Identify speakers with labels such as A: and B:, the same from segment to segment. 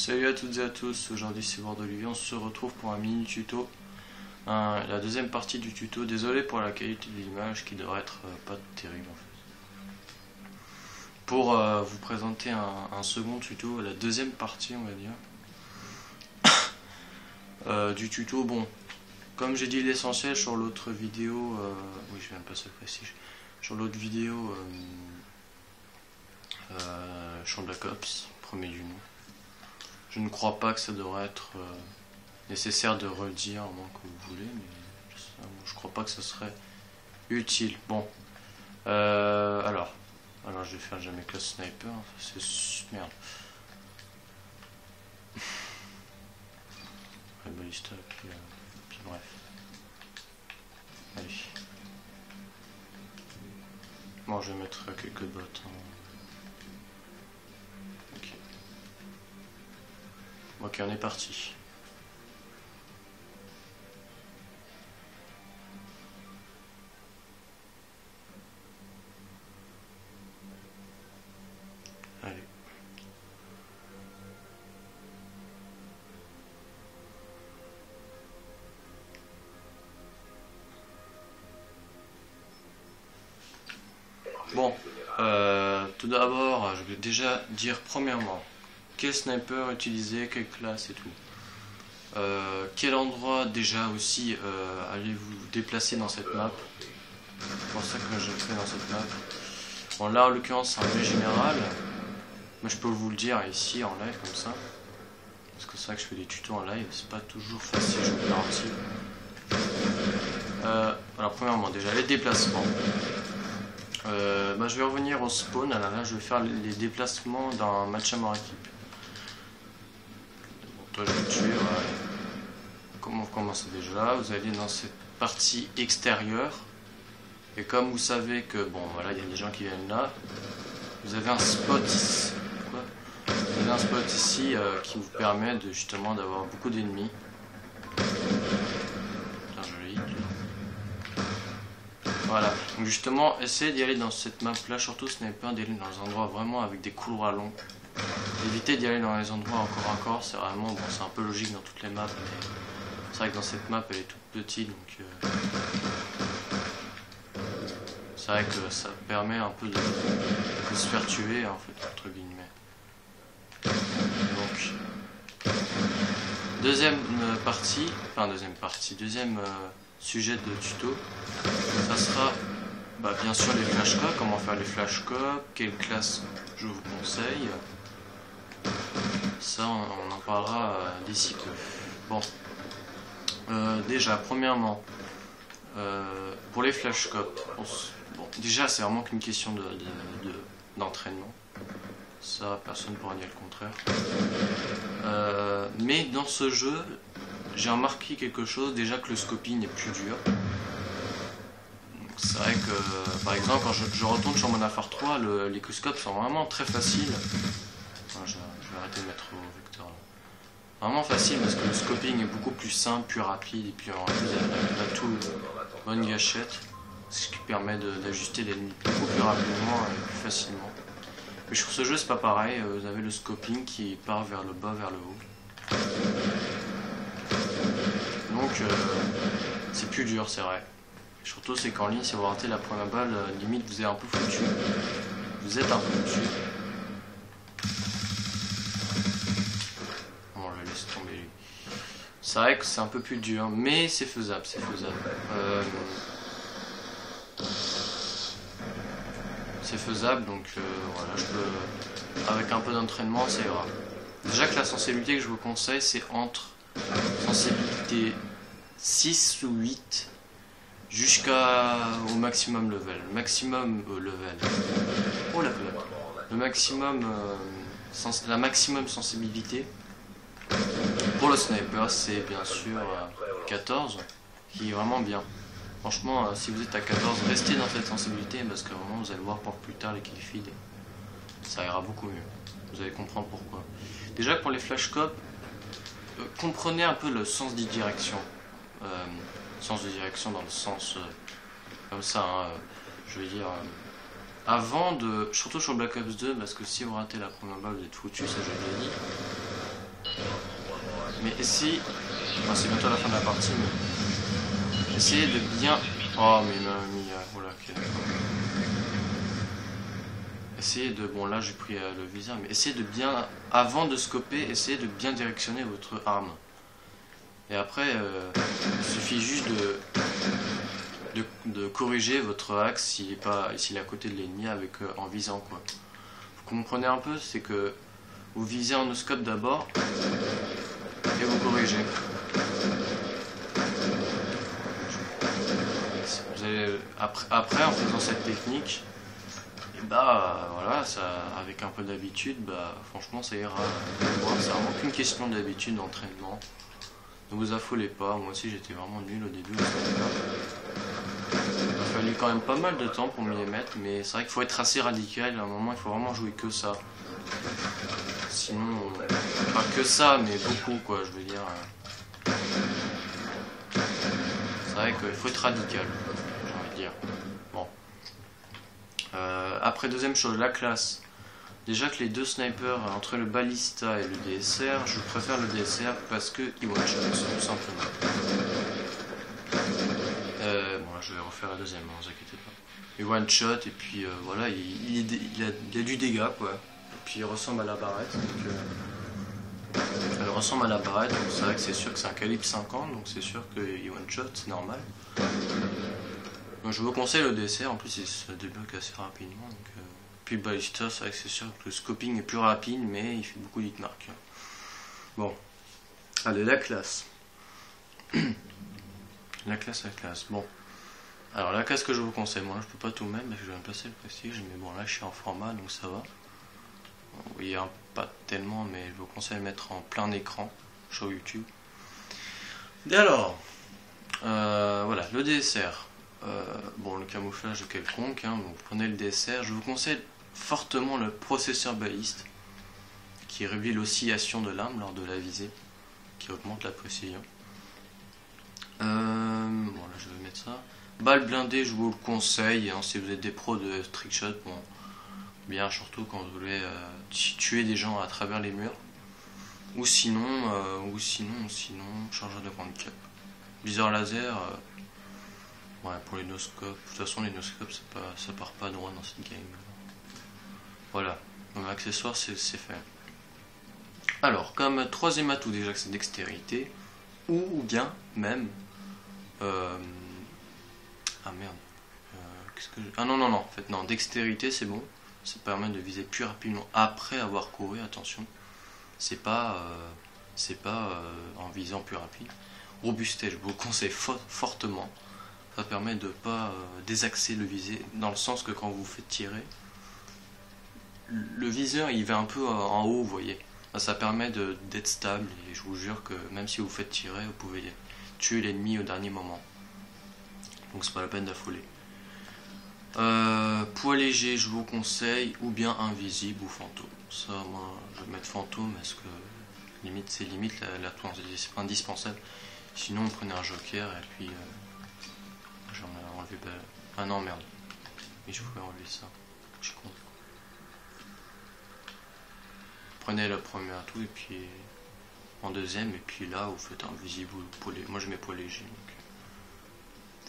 A: Salut à toutes et à tous, aujourd'hui c'est Bordelivier, on se retrouve pour un mini tuto, la deuxième partie du tuto. Désolé pour la qualité de l'image qui devrait être pas terrible en fait. Pour vous présenter un second tuto, la deuxième partie on va dire, du tuto. Bon, comme j'ai dit l'essentiel sur l'autre vidéo, oui je viens de passer le prestige, sur l'autre vidéo sur Black Ops, premier du nom. Je ne crois pas que ça devrait être nécessaire de redire, à moins que vous voulez, mais je crois pas que ce serait utile. Bon, alors je vais faire jamais classe sniper, c'est merde. La balista, puis bref. Allez. Bon, je vais mettre quelques bottes. Ok, on est parti. Allez. Bon, tout d'abord, je vais déjà dire premièrement quel sniper utiliser, quelle classe et tout. Quel endroit déjà aussi allez-vous déplacer dans cette map. C'est pour ça que je fais dans cette map. Bon là en l'occurrence c'est un peu général, mais je peux vous le dire ici en live comme ça. Parce que c'est vrai que je fais des tutos en live, c'est pas toujours facile, je vous garantis. Alors premièrement déjà les déplacements. Je vais revenir au spawn, alors là je vais faire les déplacements d'un match à mort équipe. Je vais tuer, voilà. Comment vous commencez déjà, vous allez dans cette partie extérieure et comme vous savez que bon voilà il y a des gens qui viennent là, vous avez un spot ici, vous avez un spot ici qui vous permet de justement d'avoir beaucoup d'ennemis. Joli. Voilà, donc justement essayez d'y aller dans cette map là, surtout sniper, d'aller dans des endroits vraiment avec des couloirs longs. Évitez d'y aller dans les endroits encore à corps, c'est vraiment, bon c'est un peu logique dans toutes les maps, mais c'est vrai que dans cette map elle est toute petite, donc c'est vrai que ça permet un peu de se faire tuer en fait, entre guillemets. Donc, deuxième sujet de tuto, ça sera bien sûr les flashcopes, comment faire les flashcopes, quelle classe je vous conseille. Ça on en parlera d'ici peu. Bon, déjà premièrement pour les flashcopes, bon, déjà c'est vraiment qu'une question d'entraînement, ça personne ne pourra nier le contraire. Mais dans ce jeu j'ai remarqué quelque chose, déjà que le scoping est plus dur. C'est vrai que par exemple quand je retourne sur mon Afar 3, les scopes sont vraiment très faciles. Je vais arrêter de mettre au vecteur là. Vraiment facile parce que le scoping est beaucoup plus simple, plus rapide, et puis en plus il a tout bonne gâchette, ce qui permet d'ajuster l'ennemi beaucoup plus rapidement et plus facilement. Mais sur ce jeu c'est pas pareil, vous avez le scoping qui part vers le bas, vers le haut. Donc c'est plus dur, c'est vrai. Et surtout c'est qu'en ligne, si vous ratez la première balle, limite vous êtes un peu foutu. Vous êtes un peu foutu. C'est vrai que c'est un peu plus dur, mais c'est faisable, c'est faisable. C'est faisable, donc voilà, avec un peu d'entraînement, ça ira. Déjà que la sensibilité que je vous conseille, c'est entre sensibilité 6 ou 8 jusqu'au maximum level. Oh la blague. Le maximum, la maximum sensibilité. Pour le sniper, c'est bien sûr 14, qui est vraiment bien. Franchement, si vous êtes à 14, restez dans cette sensibilité, parce que vraiment, vous allez voir pour plus tard les killfeeds, ça ira beaucoup mieux. Vous allez comprendre pourquoi. Déjà, pour les flashcopes, comprenez un peu le sens de direction. Sens de direction dans le sens comme ça, hein, je veux dire... avant de... surtout sur Black Ops 2, parce que si vous ratez la première balle, vous êtes foutu, ça je l'ai dit. Mais essayez, enfin, c'est bientôt la fin de la partie, mais essayez de bien... Oh mais voilà, ok, d'accord. Essayez de... Bon là j'ai pris le viseur, mais essayez de bien... Avant de scoper, essayez de bien directionner votre arme. Et après, il suffit juste de corriger votre axe s'il est à côté de l'ennemi avec en visant quoi. Vous comprenez un peu, c'est que vous visez en no-scope d'abord et vous corrigez. Vous allez, après en faisant cette technique, et bah voilà, ça, avec un peu d'habitude, bah franchement ça ira. C'est vraiment qu'une question d'habitude, d'entraînement. Ne vous affolez pas, moi aussi j'étais vraiment nul au début. Il a fallu quand même pas mal de temps pour m'y mettre, mais c'est vrai qu'il faut être assez radical, à un moment il faut vraiment jouer que ça. Sinon, pas que ça, mais beaucoup quoi, je veux dire. C'est vrai qu'il faut être radical, j'ai envie de dire. Bon. Après, deuxième chose, la classe. Déjà que les deux snipers, entre le Ballista et le DSR, je préfère le DSR parce que il one-shot, tout simplement. Bon là je vais refaire la deuxième, ne vous inquiétez pas. Il one-shot et puis voilà, il a du dégât quoi. Et puis il ressemble à la barrette. Donc, elle ressemble à la barrette, donc c'est vrai que c'est sûr que c'est un calibre 50, donc c'est sûr qu'il one-shot, c'est normal. Donc je vous conseille le DSR, en plus il se débloque assez rapidement. Donc, puis le Ballista, c'est vrai que c'est sûr que le scoping est plus rapide, mais il fait beaucoup d'hitmark. Bon, allez, la classe. La classe. Bon, alors la classe que je vous conseille, moi là, je peux pas tout mettre parce que je vais me placer le prestige, mais bon là je suis en format donc ça va. Vous voyez pas tellement, mais je vous conseille de mettre en plein écran sur YouTube. Et alors, voilà, le DSR. Bon, le camouflage quelconque, hein, donc vous prenez le DSR. Je vous conseille fortement le processeur baliste qui réduit l'oscillation de l'arme lors de la visée, qui augmente la précision. Bon, là je vais mettre ça. Balle blindée, je vous le conseille hein, si vous êtes des pros de trickshot, bon, bien surtout quand vous voulez tuer des gens à travers les murs. Ou sinon, chargeur de grande cap. Viseur laser. Ouais, pour les no-scopes, de toute façon les no-scopes ça part pas droit dans cette game. Voilà, donc l'accessoire c'est fait. Alors, comme troisième atout déjà que c'est dextérité, ou bien même... Ah merde, ah non, en fait non, dextérité c'est bon, ça permet de viser plus rapidement après avoir couru, attention, c'est pas en visant plus rapide. Robustesse, je vous le conseille fortement. Ça permet de ne pas désaxer le visé, dans le sens que quand vous faites tirer, le viseur il va un peu en haut, vous voyez. Ça permet d'être stable, et je vous jure que même si vous faites tirer, vous pouvez tuer l'ennemi au dernier moment. Donc c'est pas la peine d'affoler. Poids léger, je vous conseille, ou bien invisible ou fantôme. Ça, moi, je vais mettre fantôme, parce que c'est limite c'est pas indispensable. Sinon, on prenait un joker, et puis... j'en ai enlevé... Ah non, merde. Mais je pouvais enlever ça. Je suis con. Prenez le premier atout, et puis... en deuxième, et puis là, vous faites invisible ou poids léger. Moi, je mets poids léger, donc...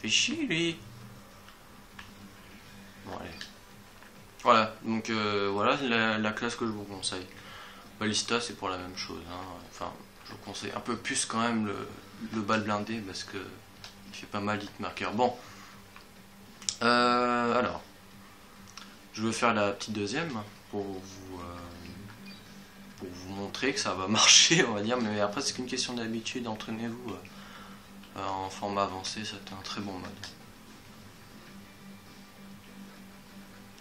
A: Fais chier, lui. Bon, allez. Voilà, donc voilà la classe que je vous conseille. Ballista, c'est pour la même chose. Hein. Enfin, je vous conseille un peu plus quand même le balle blindé, parce que... il fait pas mal d'hitmarker. Bon. Alors. Je vais faire la petite deuxième pour vous montrer que ça va marcher, on va dire. Mais après, c'est qu'une question d'habitude. Entraînez-vous en format avancé. C'est un très bon mode.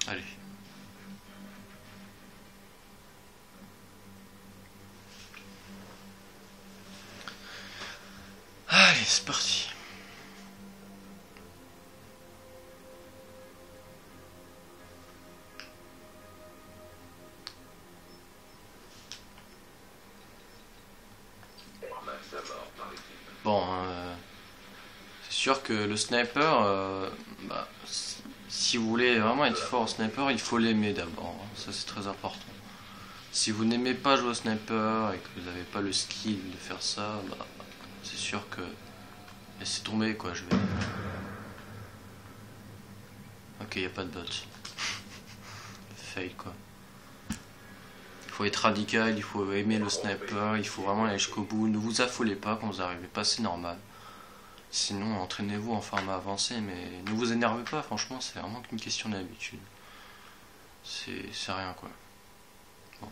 A: Allez. Allez, c'est parti. Bon, c'est sûr que le sniper, si vous voulez vraiment être fort au sniper, il faut l'aimer d'abord. Ça c'est très important. Si vous n'aimez pas jouer au sniper et que vous n'avez pas le skill de faire ça, bah, c'est sûr que laissez tomber quoi, je vais dire. Ok, y a pas de bot. Fail quoi. Il faut être radical, il faut aimer le sniper, il faut vraiment aller jusqu'au bout. Ne vous affolez pas quand vous arrivez pas, c'est normal. Sinon, entraînez-vous en format avancé, mais ne vous énervez pas, franchement, c'est vraiment qu'une question d'habitude. C'est rien quoi. Bon.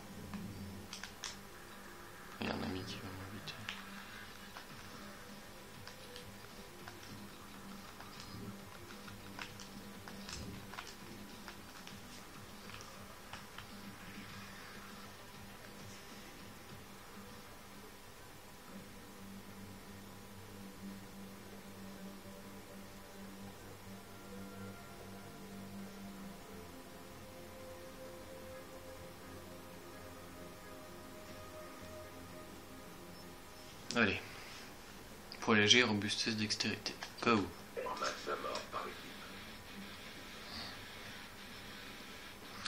A: Il y a un ami qui va m'inviter. Allez. Pour léger, robustesse, dextérité. Cas où.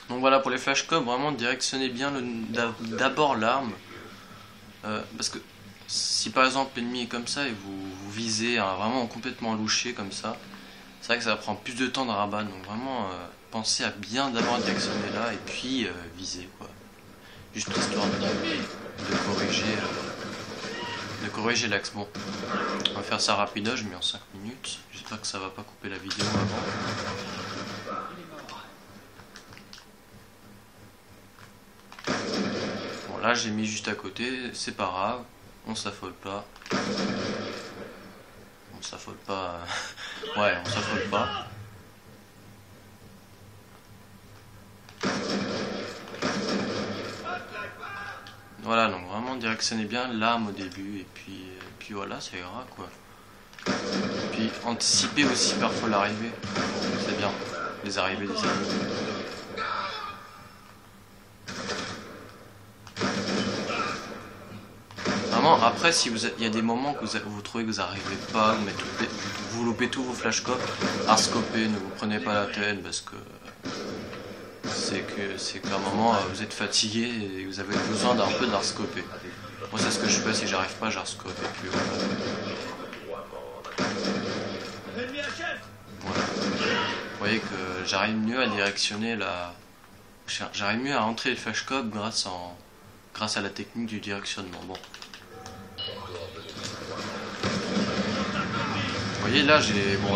A: Donc voilà, pour les flashcobs, vraiment directionnez bien d'abord l'arme. Parce que si par exemple l'ennemi est comme ça et vous visez vraiment complètement louché comme ça, c'est vrai que ça va prendre plus de temps de rabat. Donc vraiment, pensez à bien d'abord directionner là et puis viser quoi. Juste histoire de corriger l'axe. Bon, on va faire ça rapido, je mets en 5 minutes. J'espère que ça va pas couper la vidéo avant. Bon, là j'ai mis juste à côté, c'est pas grave, on s'affole pas. On s'affole pas. Ouais, on s'affole pas. Voilà, donc vraiment directionnez bien l'arme au début et puis voilà, ça ira quoi. Et puis anticipez aussi parfois l'arrivée, c'est bien, les arrivées des ennemis. Vraiment, après, si il y a des moments que vous trouvez que vous n'arrivez pas, vous loupez tous vos flashcopes, hard-scopez, ne vous prenez pas la tête parce que c'est qu'à un moment vous êtes fatigué et vous avez besoin d'un peu d'hard-scoper. Moi c'est ce que je fais, si j'arrive pas j'hard-scope et puis voilà. Voilà. Vous voyez que j'arrive mieux à directionner j'arrive mieux à entrer le flashcop grâce à la technique du directionnement. Bon. Vous voyez là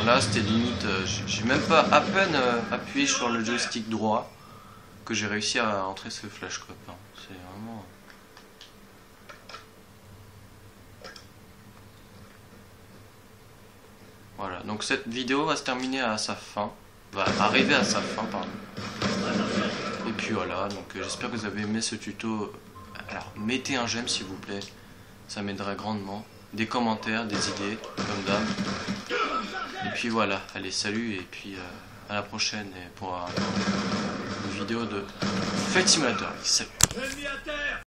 A: là c'était limite, j'ai même pas à peine appuyé sur le joystick droit que j'ai réussi à entrer ce flashcop. Hein. C'est vraiment... Voilà, donc cette vidéo va se terminer à sa fin, va arriver à sa fin, pardon. Et puis voilà, donc j'espère que vous avez aimé ce tuto. Alors mettez un j'aime s'il vous plaît, ça m'aiderait grandement. Des commentaires, des idées, comme d'hab. Et puis voilà, allez salut et puis à la prochaine pour une vidéo de Flight Simulator. Salut.